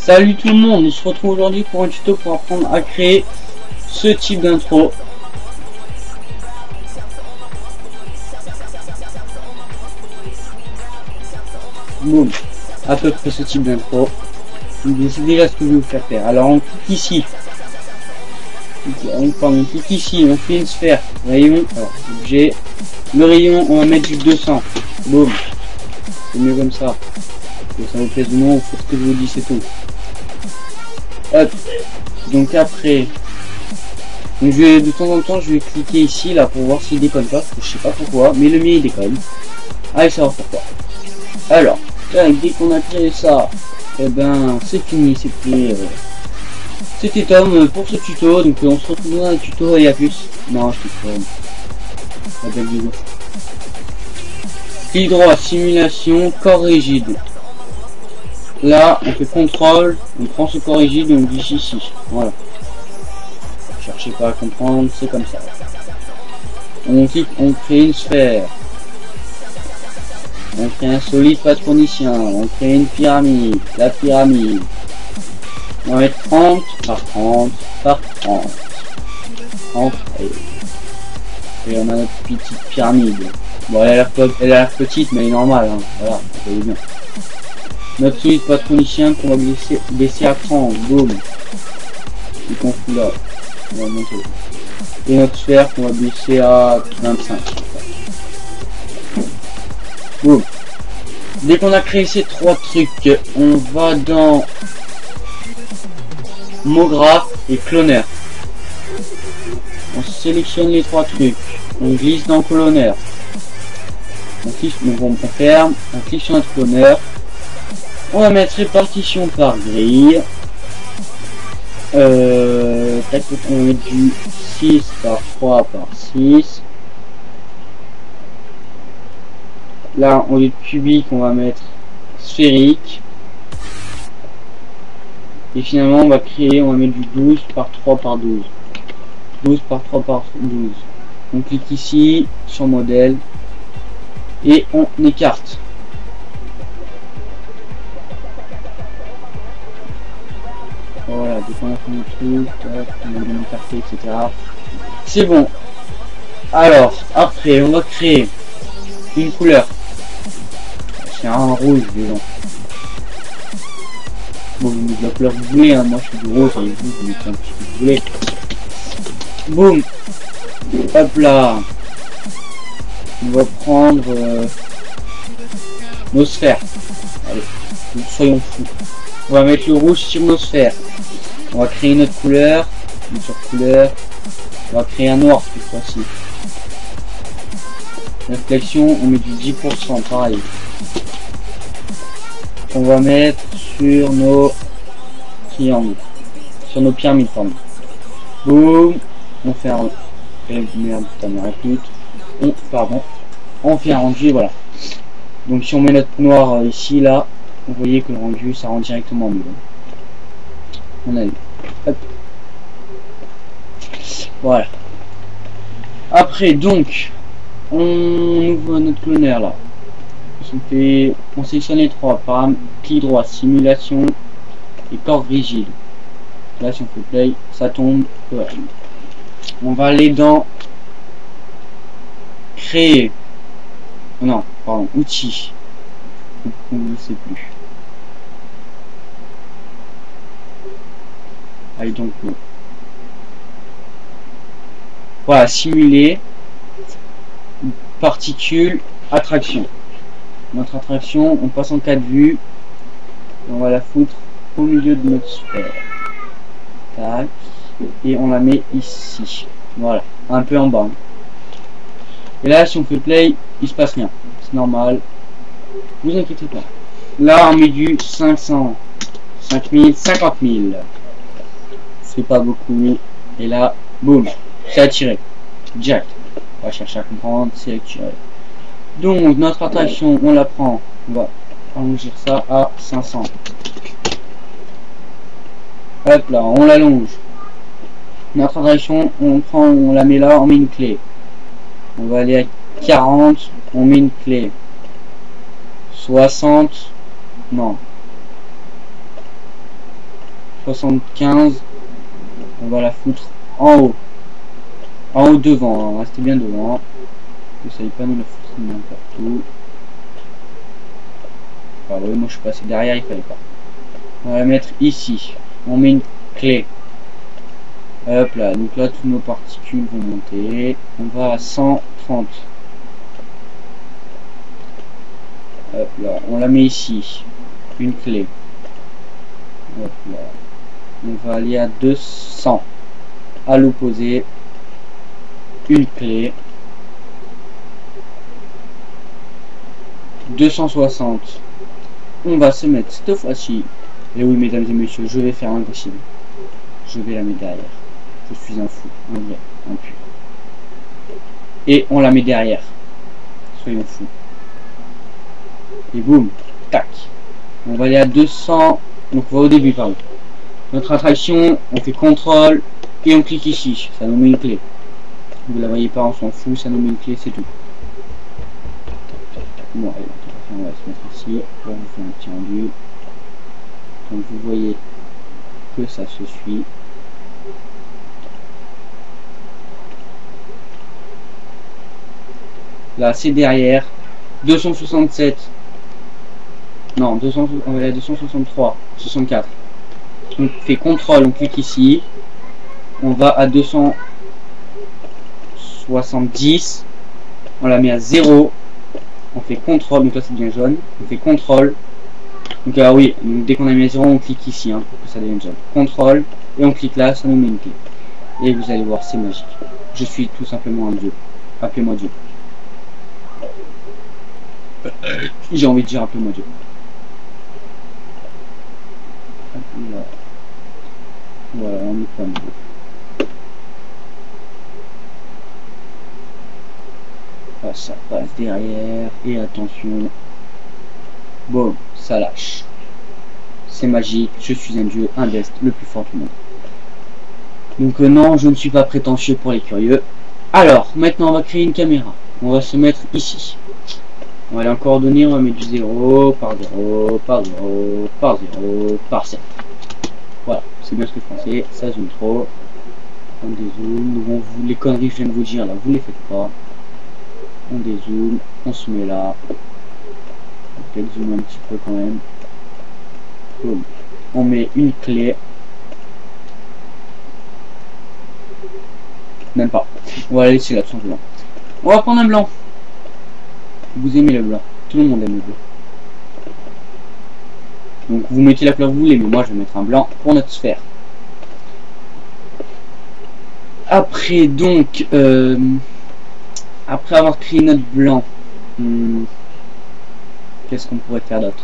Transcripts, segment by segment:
Salut tout le monde, on se retrouve aujourd'hui pour un tuto pour apprendre à créer ce type d'intro. Boum, à peu près ce type d'intro. C'est déjà ce que je vais vous faire. Alors on clique ici. On clique ici, on fait une sphère. Rayon, alors objet. Le rayon, on va mettre du 200. Boum. C'est mieux comme ça. Que ça vous plaise ou non, faut ce que je vous dis, c'est tout. Hop. Donc après, donc je vais, de temps en temps, je vais cliquer ici là pour voir s'il déconne pas, parce que je sais pas pourquoi, mais le mien il déconne. Allez savoir pourquoi. Alors, dès qu'on a créé ça, et ben c'est fini, c'était Tom pour ce tuto, donc on se retrouve dans un tuto et à plus. Non, je te prends. Clic droit, simulation, corps rigide. Là, on fait contrôle, on prend ce corps rigide et on glisse ici. Voilà. Cherchez pas à comprendre, c'est comme ça. On clique, on crée une sphère. On crée un solide patronicien. On crée une pyramide. La pyramide. On va mettre 30 par 30 par 30. 30 et on a notre petite pyramide. Bon, elle a l'air petite, mais elle est normale. Hein. Voilà, vous voyez bien. Notre solide patronicien qu'on va baisser à 30, boum. Et qu'on fout là, on va monter. Et notre sphère qu'on va baisser à 25. Boum. Dès qu'on a créé ces trois trucs, on va dans MoGraph et Cloner. On sélectionne les trois trucs, on glisse dans Cloner. On clique, on ferme, on clique sur notre Cloner. On va mettre répartition par grille. Tac, on va mettre du 6 par 3 par 6. Là, au lieu de cubique, on va mettre sphérique. Et finalement, on va mettre du 12 par 3 par 12. 12 par 3 par 12. On clique ici, sur modèle. Et on écarte. Voilà, dès qu'on a fait le truc, on a bien écarté, etc. C'est bon. Alors, après, on va créer une couleur. C'est un rouge, disons. Bon, vous mettez la couleur que vous voulez, hein. Moi je suis du rose, et vous mettez un petit peu que vous voulez. Boum. Hop là. On va prendre nos sphères. Allez, soyons fous. On va mettre le rouge sur nos sphères. On va créer notre couleur. Sur couleur. On va créer un noir cette fois-ci. Réflexion, on met du 10%, pareil. On va mettre sur nos triangles. Sur nos pyramides, pardon. Boum. On fait un... merde, putain, on fait un rendu, voilà. Donc si on met notre noir ici, là, vous voyez que le rendu, ça rend directement mieux. On a eu. Hop. Voilà. Après, donc, on ouvre notre cloner là. On sélectionne les trois paramètres, clic droit, simulation et corps rigide. Là, si on fait play, ça tombe. Ouais. On va aller dans créer. Non, pardon, outils. Je ne sais plus. Allez donc. Voilà, simuler. Particules, attraction. Notre attraction, on passe en 4 vues. On va la foutre au milieu de notre sphère. Tac. Et on la met ici. Voilà, un peu en bas. Et là, si on fait play, il se passe rien. C'est normal. Vous inquiétez pas. Là, on met du 500, 5000, 50 000. C'est pas beaucoup. Et là, boum, c'est attiré. Direct. On va chercher à comprendre, c'est attiré. Donc, notre attraction, on la prend. On va allonger ça à 500. Hop là, on l'allonge. Notre attraction, on la met là, on met une clé. On va aller à 40, on met une clé. 60, non. 75. On va la foutre en haut. En haut devant, hein. Restez bien devant. Vous savez pas nous la foutre n'importe où. Ah oui, moi je suis passé derrière, il fallait pas. On va la mettre ici. On met une clé. Hop là, donc là toutes nos particules vont monter. On va à 130. Hop là, on la met ici. Une clé. Hop là. On va aller à 200. À l'opposé. Une clé. 260. On va se mettre cette fois-ci. Et oui, mesdames et messieurs, je vais faire l'impossible. Je vais la mettre derrière. Je suis un fou, un vrai, un pur. Et on la met derrière. Soyons fous. Et boum, tac. On va aller à 200. Donc on va au début, pardon. Notre attraction, on fait CTRL et on clique ici. Ça nous met une clé. Vous la voyez pas, on s'en fout, ça nous met une clé, c'est tout. Bon, allez, on va se mettre ici. On va vous faire un petit rendu. Donc vous voyez que ça se suit. Là, c'est derrière. 267. Non, 200, on va aller à 263. 64. On fait CTRL, on clique ici. On va à 270. On la met à 0. On fait CTRL, donc là c'est bien jaune. On fait CTRL. Donc ah oui, donc, dès qu'on a mis à 0, on clique ici hein, pour que ça devienne jaune. CTRL. Et on clique là, ça nous met une clé. Et vous allez voir, c'est magique. Je suis tout simplement un dieu. Appelez-moi Dieu. J'ai envie de dire appelez-moi Dieu. Voilà, on est pas mal. Ah, ça passe derrière. Et attention. Bon, ça lâche. C'est magique. Je suis un dieu, un best, le plus fort du monde. Donc non, je ne suis pas prétentieux pour les curieux. Alors, maintenant on va créer une caméra. On va se mettre ici. On va aller en coordonnées, on va mettre du 0 par 0 par 0 par 0 par 7. Voilà, c'est bien ce que je pensais. Ça zoome trop. On dézoome. Bon, les conneries que je viens de vous dire là, vous les faites pas. On dézoome, on se met là. On va peut-être zoomer un petit peu quand même. Boom. On met une clé. Même pas. On va la laisser là tout simplement. On va prendre un blanc. Vous aimez le blanc. Tout le monde aime le blanc. Donc vous mettez la couleur que vous voulez, mais moi je vais mettre un blanc pour notre sphère. Après donc, après avoir créé notre blanc, qu'est-ce qu'on pourrait faire d'autre?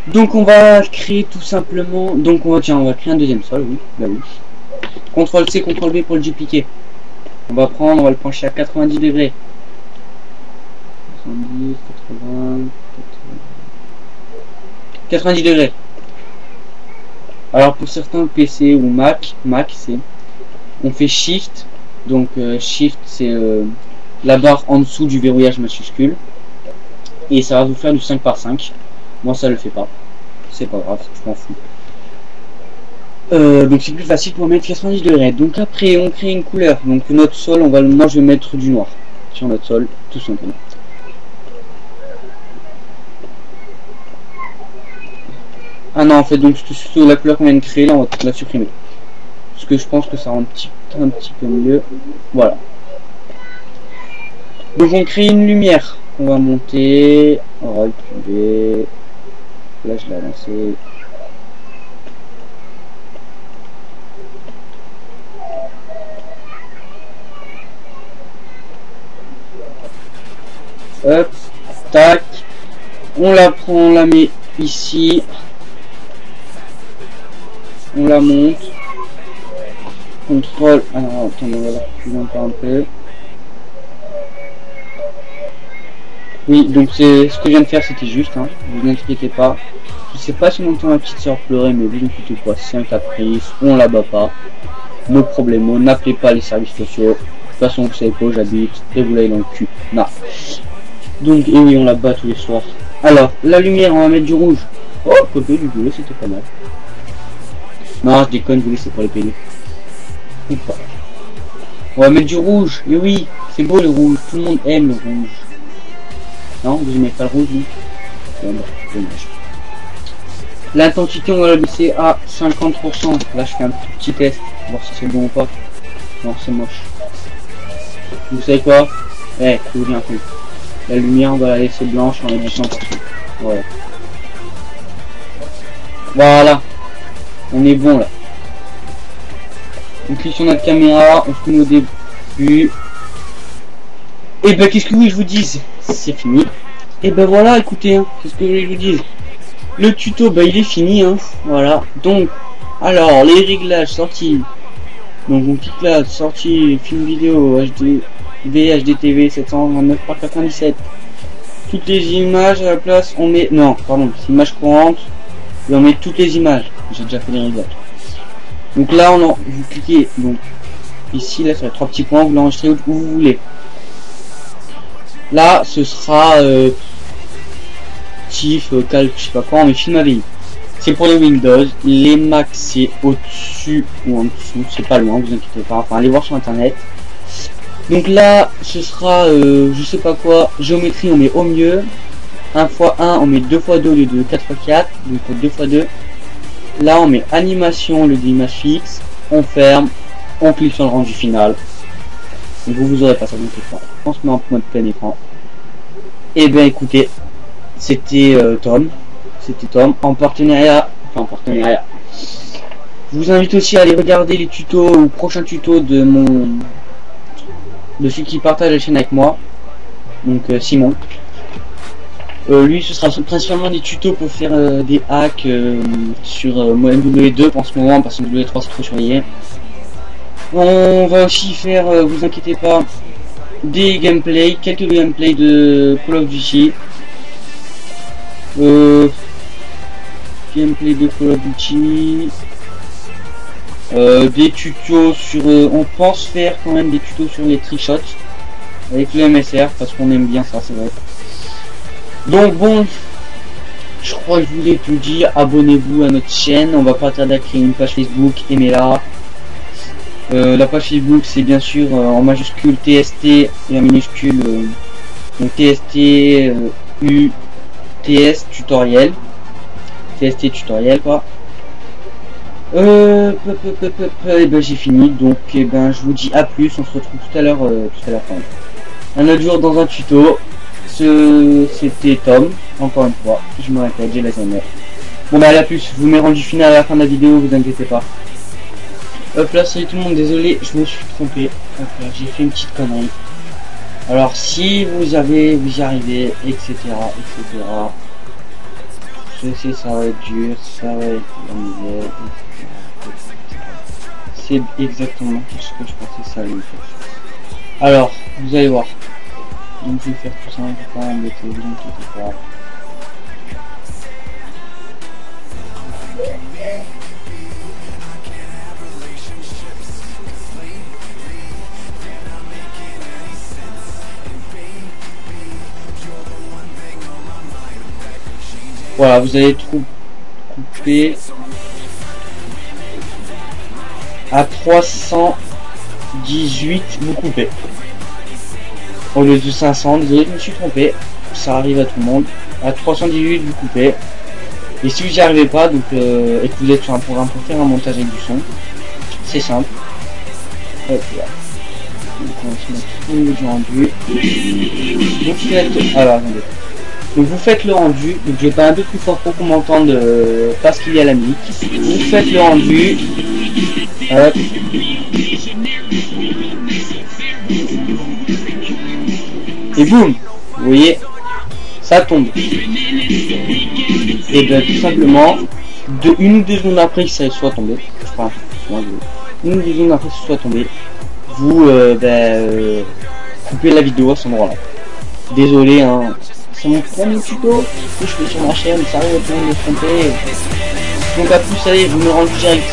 Donc on va créer tout simplement, donc on va créer un deuxième sol, oui, bah oui. CTRL C, CTRL V pour le dupliquer. On va le pencher à 90 degrés. 70, 80, 90 degrés. Alors pour certains PC ou Mac c'est, on fait Shift, donc Shift c'est la barre en dessous du verrouillage majuscule, et ça va vous faire du 5 par 5. Moi ça le fait pas, c'est pas grave, je m'en fous. Donc c'est plus facile pour mettre 90 degrés. Donc après on crée une couleur. Donc notre sol, moi je vais mettre du noir sur notre sol, tout simplement. Ah non en fait donc sur la couleur qu'on vient de créer là on va la supprimer. Parce que je pense que ça rend un petit peu mieux. Voilà. Donc on crée une lumière. On va monter, reculer. Là je l'ai avancé. Hop, tac, on la prend, on la met ici, on la monte, contrôle, alors attendez, on va la reculer encore un peu. Oui, donc c'est ce que je viens de faire, c'était juste, hein, vous inquiétez pas. Je sais pas si on entend la petite soeur pleurer, mais vous inquiétez pas, c'est un caprice, on la bat pas, nos problèmes, n'appelez pas les services sociaux, de toute façon vous savez pas où j'habite, et vous l'avez dans le cul, non. Donc, et oui, on la bat tous les soirs. Alors, la lumière, on va mettre du rouge. Oh, côté du bleu, c'était pas mal. Non, je déconne, vous c'est pour les pédés. Ou pas. On va mettre du rouge. Et oui, c'est beau le rouge. Tout le monde aime le rouge. Non, vous aimez pas le rouge, oui. Bon, bah, dommage. L'intensité, on va la baisser à 50%. Là, je fais un petit test. Voir si c'est bon ou pas. Non, c'est moche. Vous savez quoi? Eh, tout bien fait. La lumière, on va la laisser blanche en édition partout. Voilà. Voilà. On est bon là. On clique sur notre caméra, on se met au début. Et ben qu'est-ce que vous voulez que je vous dise? C'est fini. Et ben voilà, écoutez, hein, qu'est-ce que vous voulez que je vous dise? Le tuto, bah il est fini, hein. Voilà. Donc, alors, les réglages sortis. Donc on clique là, sortie, film vidéo, HD, HDTV 729 par 97. Toutes les images à la place, on met, non, pardon, c'est image courante, et on met toutes les images. J'ai déjà fait les réglages. Donc là, vous cliquez, donc, ici, là, sur les trois petits points, vous l'enregistrez où vous voulez. Là, ce sera, TIFF, calque, je sais pas quoi, mais film AVI. C'est pour les Windows, les Mac c'est au-dessus ou en dessous, c'est pas loin, vous inquiétez pas, enfin allez voir sur internet. Donc là, ce sera, je sais pas quoi, géométrie on met au mieux, 1 x 1 on met 2 x 2 au lieu de 4 x 4, donc 2 x 2. Là on met animation au lieu d'image fixe, on ferme, on clique sur le rendu final. Donc vous aurez pas ça donc écran. On se met en mode plein écran. Et bien écoutez, c'était Tom, en partenariat, Je vous invite aussi à aller regarder les tutos ou prochains tutos de celui qui partage la chaîne avec moi, donc Simon. Lui ce sera principalement des tutos pour faire des hacks sur MW2 en ce moment parce que MW3 c'est trop surveillé. On va aussi faire, vous inquiétez pas, des gameplays, quelques gameplays de Call of Duty. Gameplay de Call of Duty, des tutos sur, on pense faire quand même des tutos sur les trickshots avec le MSR parce qu'on aime bien ça, c'est vrai. Donc bon, je crois que je vous l'ai tout dit, abonnez-vous à notre chaîne, on va pas tarder à créer une page Facebook, aimez-la. La page Facebook c'est bien sûr en majuscule TST et en minuscule donc TST TS tutoriel. TST tutoriel quoi. Et ben j'ai fini, donc et ben je vous dis à plus, on se retrouve tout à l'heure un autre jour dans un tuto. C'était Tom, encore une fois, je me répète, j'ai la gamelle. Bon bah à plus, je vous mets rendu final à la fin de la vidéo, vous inquiétez pas. Hop là, salut tout le monde, désolé, je me suis trompé. Hop là, j'ai fait une petite connerie. Alors si vous y arrivez, etc. Je sais, ça va être dur, ça va être la misère, etc. C'est exactement tout ce que je pensais ça allait faire. Alors, vous allez voir. Donc je vais faire tout ça, je vais pas embêter, vous inquiétez pas. Voilà, vous allez tout couper à 318, vous coupez. Au lieu de 500, désolé, je me suis trompé, ça arrive à tout le monde. À 318, vous coupez. Et si vous n'y arrivez pas, donc, et que vous êtes sur un programme pour faire un montage avec du son, c'est simple. Hop là. Donc on va se mettre au milieu du rendu. Vous faites... Alors, attendez. Donc vous faites le rendu, donc je vais pas un peu plus fort pour qu'on m'entende parce qu'il y a la musique. Vous faites le rendu. Hop. Et boum, vous voyez, ça tombe. Et bien tout simplement, une ou deux secondes après que ça soit tombé, enfin, une ou deux secondes après que ce soit tombé, vous coupez la vidéo à ce moment-là. Désolé, hein. C'est mon premier tuto que je fais sur ma chaîne, ça arrive à tout le monde de se tromper. Donc à plus, allez, je vous mets rendu direct.